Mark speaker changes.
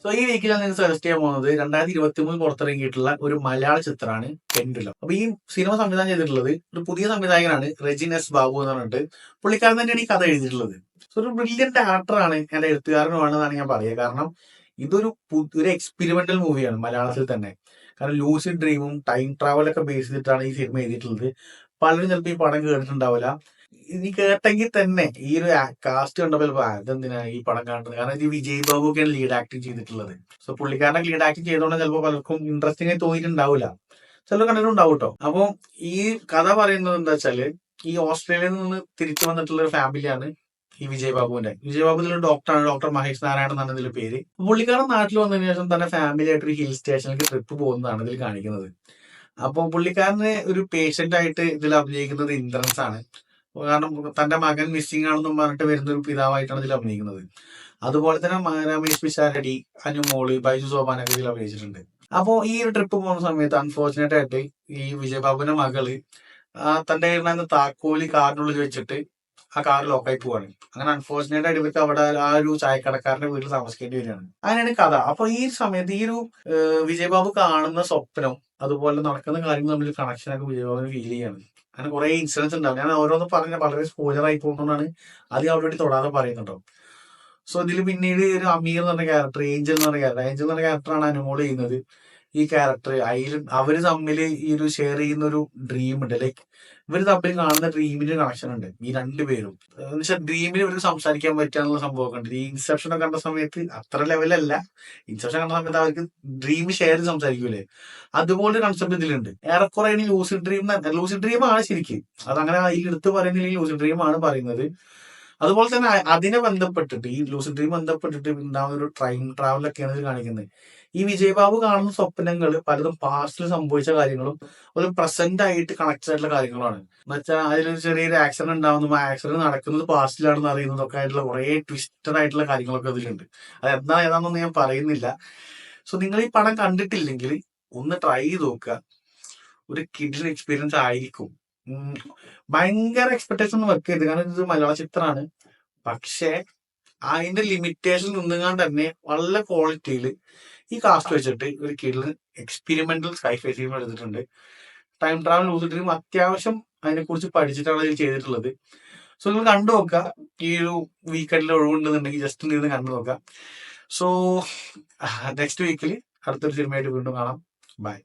Speaker 1: So ഈ വീക്കിൽ ഞാൻ നിങ്ങൾക്ക് സജസ്റ്റ് ചെയ്യാൻ പോകുന്നത് 2023 പുറത്തിറങ്ങിയിട്ടുള്ള ഒരു മലയാള ചിത്രമാണ് പെൻഡുലം. അപ്പൊ ഈ സിനിമ സംവിധാനം ചെയ്തിട്ടുള്ളത് ഒരു പുതിയ സംവിധായകനാണ് റെജിൻ എസ് ബാബു എന്ന് പറഞ്ഞിട്ട്. പുള്ളിക്കാരൻ തന്നെയാണ് ഈ കഥ എഴുതിയിട്ടുള്ളത്. സോ ഒരു ബ്രില്യന്റ് ആക്ടറാണ്, എന്റെ എഴുത്തുകാരനുമാണെന്നാണ് ഞാൻ പറയുക. കാരണം ഇതൊരു ഒരു എക്സ്പെരിമെന്റൽ മൂവിയാണ് മലയാളത്തിൽ തന്നെ. കാരണം ലൂസിഡ് ഡ്രീമും ടൈം ട്രാവലൊക്കെ ബേസ് ചെയ്തിട്ടാണ് ഈ സിനിമ എഴുതിയിട്ടുള്ളത്. പലരും ചിലപ്പോൾ ഈ പടം കേട്ടിട്ടുണ്ടാവില്ല. ഇനി കേട്ടെങ്കിൽ തന്നെ ഈ ഒരു കാസ്റ്റ് കണ്ടപ്പോൾ ഇതെന്തിനാ ഈ പടം കാണുന്നത്, കാരണം ഇത് വിജയ് ബാബു ഒക്കെയാണ് ലീഡ് ആക്ടിങ് ചെയ്തിട്ടുള്ളത്. സോ പുള്ളിക്കാരനെ ലീഡ് ആക്ടിങ് ചെയ്തോണ്ട് ചിലപ്പോൾ പലർക്കും ഇൻട്രസ്റ്റിംഗ് ആയി തോന്നിയിട്ടുണ്ടാവില്ല, ചിലർ കണ്ടിട്ടുണ്ടാവും കേട്ടോ. അപ്പോൾ ഈ കഥ പറയുന്നത് എന്താ വെച്ചാല്, ഈ ഓസ്ട്രേലിയയിൽ നിന്ന് തിരിച്ചു വന്നിട്ടുള്ള ഒരു ഫാമിലിയാണ് ഈ വിജയ് ബാബു ഇതിൽ ഡോക്ടറാണ്, ഡോക്ടർ മഹേഷ് നാരായണൻ എന്നാണ് ഇതിൽ പേര്. പുള്ളിക്കാരൻ നാട്ടിൽ വന്നതിന് ശേഷം തന്നെ ഫാമിലി ആയിട്ട് ഒരു ഹിൽ സ്റ്റേഷനിലേക്ക് ട്രിപ്പ് പോകുന്നതാണ് ഇതിൽ കാണിക്കുന്നത്. അപ്പോൾ പുള്ളിക്കാരന് ഒരു പേഷ്യന്റ് ആയിട്ട് ഇതിൽ അഭിനയിക്കുന്നത് ഇന്ദ്രൻസ് ആണ്. കാരണം തന്റെ മകൻ മിസ്സിംഗ് ആണെന്നും പറഞ്ഞിട്ട് വരുന്ന ഒരു പിതാവായിട്ടാണ് ഇതിൽ അഭിനയിക്കുന്നത്. അതുപോലെ തന്നെ രമേശ് പിഷാരടി, അനുമോള്, ബൈജു സോപാനൊക്കെ ഇതിൽ അഭിനയിച്ചിട്ടുണ്ട്. അപ്പോൾ ഈ ഒരു ട്രിപ്പ് പോകുന്ന സമയത്ത് അൺഫോർച്ചുനേറ്റ് ആയിട്ട് ഈ വിജയബാബുവിന്റെ മകള് തന്റെ കയ്യിൽ താക്കോലി കാറിനുള്ളിൽ വെച്ചിട്ട് ആ കാർ ലോക്കായി പോവാണ്. അങ്ങനെ അൺഫോർച്ചുനേറ്റ് ആയിട്ട് ഇവർക്ക് അവിടെ ആ ഒരു ചായക്കടക്കാരന്റെ വീട്ടിൽ താമസിക്കേണ്ടി വരികയാണ്. അങ്ങനെയാണ് കഥ. അപ്പൊ ഈ സമയത്ത് ഈ ഒരു വിജയബാബു കാണുന്ന സ്വപ്നം അതുപോലെ നടക്കുന്ന കാര്യങ്ങൾ തമ്മിൽ കണക്ഷനൊക്കെ വിജയബാബുവിന് ഫീൽ ചെയ്യാണ്. അങ്ങനെ കുറെ ഇൻസിഡൻസ് ഉണ്ടാവും. ഞാൻ ഓരോന്ന് പറഞ്ഞ വളരെ സ്പോയിലർ ആയി പോകുന്നതുകൊണ്ടാണ് അത് അവിടെ തൊടാതെ പറയുന്നുണ്ടോ. സോ ഇതിൽ പിന്നീട് ഒരു അമീർ എന്ന് പറഞ്ഞ ക്യാരക്ടർ, ഏഞ്ചൽ എന്ന് പറഞ്ഞ ക്യാരക്ടറാണ് അനുമോൾ ചെയ്യുന്നത്. ഈ ക്യാരക്ടർ അവര് തമ്മിൽ ഈ ഒരു ഷെയർ ചെയ്യുന്ന ഒരു ഡ്രീം ഉണ്ട്. ലൈക്ക് ഇവര് തമ്മിൽ കാണുന്ന ഡ്രീമിന് കണക്ഷൻ ഉണ്ട് ഈ രണ്ടുപേരും. എന്നുവെച്ചാൽ ഡ്രീമിൽ ഇവർക്ക് സംസാരിക്കാൻ പറ്റാനുള്ള സംഭവമൊക്കെ ഉണ്ട്. ഈ ഇൻസെപ്ഷൻ ഒക്കെ കണ്ട സമയത്ത് അത്ര ലെവലല്ല, ഇൻസെപ്ഷൻ കണ്ട സമയത്ത് അവർക്ക് ഡ്രീം ഷെയർ ചെയ്ത് സംസാരിക്കൂലേ, അതുപോലെ കൺസെപ്റ്റ് ഇതിലുണ്ട്. ഏറെക്കുറെ ലൂസിഡ് ഡ്രീം ആണ് ശരിക്കും. അതങ്ങനെ അതിൽ എടുത്ത് പറയുന്നില്ലെങ്കിൽ ലൂസിഡ് ഡ്രീം ആണ് പറയുന്നത്. അതുപോലെ തന്നെ അതിനെ ബന്ധപ്പെട്ടിട്ട് ഈ ലൂസിഡ് ഡ്രീം ബന്ധപ്പെട്ടിട്ട് ഉണ്ടാവുന്ന ഒരു ടൈം ട്രാവലൊക്കെയാണ് ഇത് കാണിക്കുന്നത്. ഈ വിജയബാബു കാണുന്ന സ്വപ്നങ്ങൾ പലതും പാസ്റ്റിൽ സംഭവിച്ച കാര്യങ്ങളും ഒരു പ്രസന്റ് ആയിട്ട് കണക്ട് ആയിട്ടുള്ള കാര്യങ്ങളാണ്. എന്ന് വെച്ചാൽ അതിലൊരു ചെറിയൊരു ആക്സിഡന്റ് ഉണ്ടാവുന്നു, ആ ആക്സിഡന്റ് നടക്കുന്നത് പാസ്റ്റിലാണെന്ന് അറിയുന്നതൊക്കെ ആയിട്ടുള്ള കുറെ ട്വിസ്റ്റഡ് ആയിട്ടുള്ള കാര്യങ്ങളൊക്കെ ഇതിലുണ്ട്. അത് ഏതാണെന്നൊന്നും ഞാൻ പറയുന്നില്ല. സോ നിങ്ങൾ ഈ പടം കണ്ടിട്ടില്ലെങ്കിൽ ഒന്ന് ട്രൈ ചെയ്ത് നോക്കുക. ഒരു കിഡിൽ എക്സ്പീരിയൻസ് ആയിരിക്കും. ഭയങ്കര എക്സ്പെക്ടേഷൻ ഒന്നും വെക്കരുത്, കാരണം ഇത് മലയാള ചിത്രമാണ്. പക്ഷേ അതിന്റെ ലിമിറ്റേഷൻ നിന്നുകൊണ്ട് തന്നെ വളരെ ക്വാളിറ്റിയിൽ ഈ കാസ്റ്റ് വെച്ചിട്ട് ഒരു കിഡിൽ എക്സ്പെരിമെന്റൽ സ്കൈഫൈ സിനിമ എടുത്തിട്ടുണ്ട്. ടൈം ട്രാവൽ ലൂസിഡ് ഡ്രീം അത്യാവശ്യം അതിനെക്കുറിച്ച് പഠിച്ചിട്ടാണ് ഇത് ചെയ്തിട്ടുള്ളത്. സോ നിങ്ങൾ കണ്ടു നോക്കുക. ഈ ഒരു വീക്കെൻഡിൽ ഒഴിവുണ്ടെന്നുണ്ടെങ്കിൽ ജസ്റ്റ് നിന്ന് കണ്ടു നോക്കുക. സോ നെക്സ്റ്റ് വീക്കിൽ അടുത്തൊരു സിനിമയായിട്ട് വീണ്ടും കാണാം. ബൈ.